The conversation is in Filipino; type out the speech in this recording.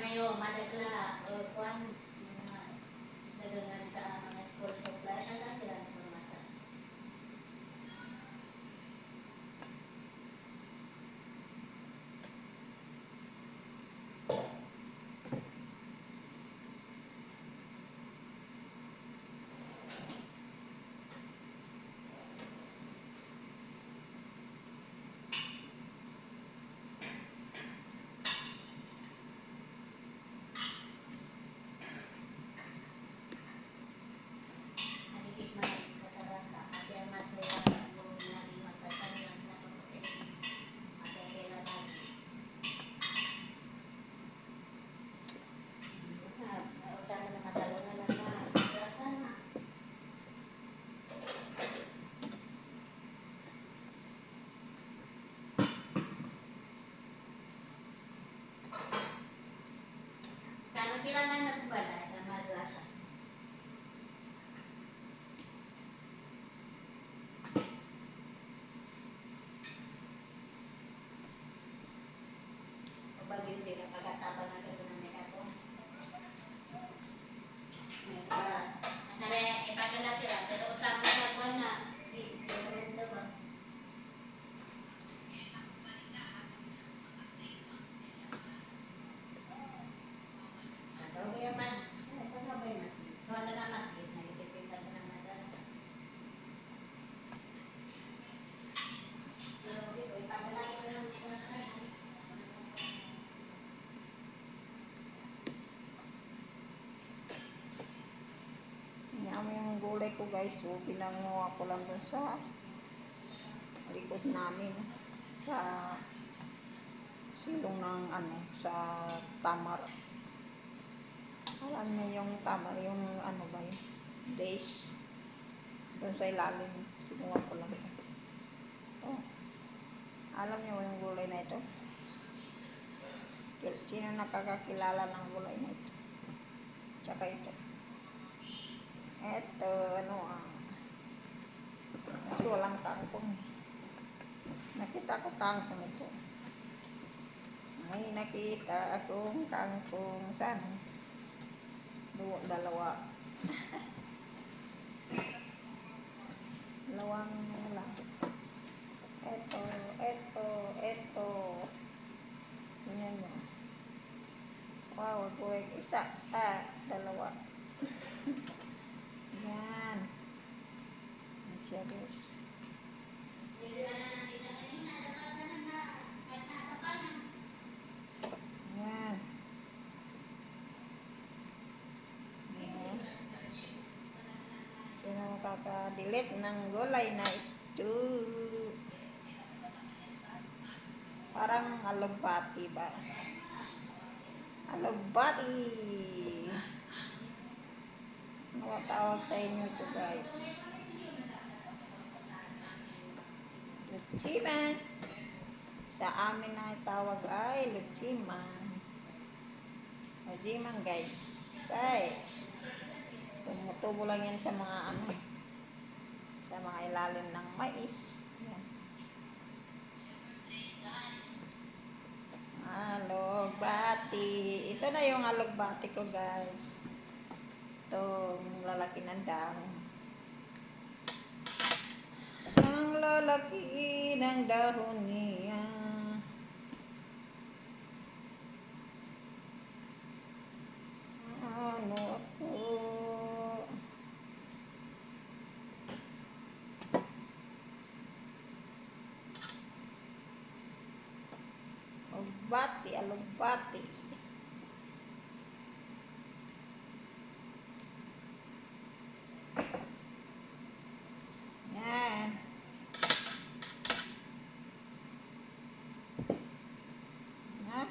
Mayo, madagla, kuan, dagangan ka mga school supply, sila masa. Kalau sila na nagbalay na madrasa. Pabagyo din ang pagkatapang na ito ng nekato. Masaraya, ipagkalati lang. Pero usama sa kuwan na. Di rin ba? Atau kaya man, saan ba yung masjid? So, ano na masjid? Nagkikita sa ng madrasa. Pero dito, ipagkalati lang ng madrasa. Yan yung gulay ko guys. So, pinanguha ko lang dun sa likod namin. Sa silong ng sa tamar. Alam niyo yung tamar, yung ano ba yun? Days. Dun sa ilalim. Kinuha ko lang. Oh. Alam niyo yung gulay na ito? Sino nakakakilala ng gulay na ito? Tsaka ito. Ito, kasi walang kangkong. Nakita ko kangkong ito. Ay, nakita akong kangkong. Saan? Dalawa. Dalawang lang. Ito. Yan yun. Wow, buhay. Isa. Dalawa. Yan. Siya guys. Yan. Sino makaka-delete ng gulay na ito? Parang alugbati ba? Alugbati! Ano tawag sa inyo ito guys? Lutsima! Sa amin na tawag ay lutsima. Lutsima guys. Ay! Tumutubo lang yan sa mga sa mga ilalim ng mais. Yan. Alugbati. Ito na yung alugbati ko guys. Itong lalaki ng dahon. Ang lalaki ng dahon niya. Ano ako? Alugbati. Yan. Ha?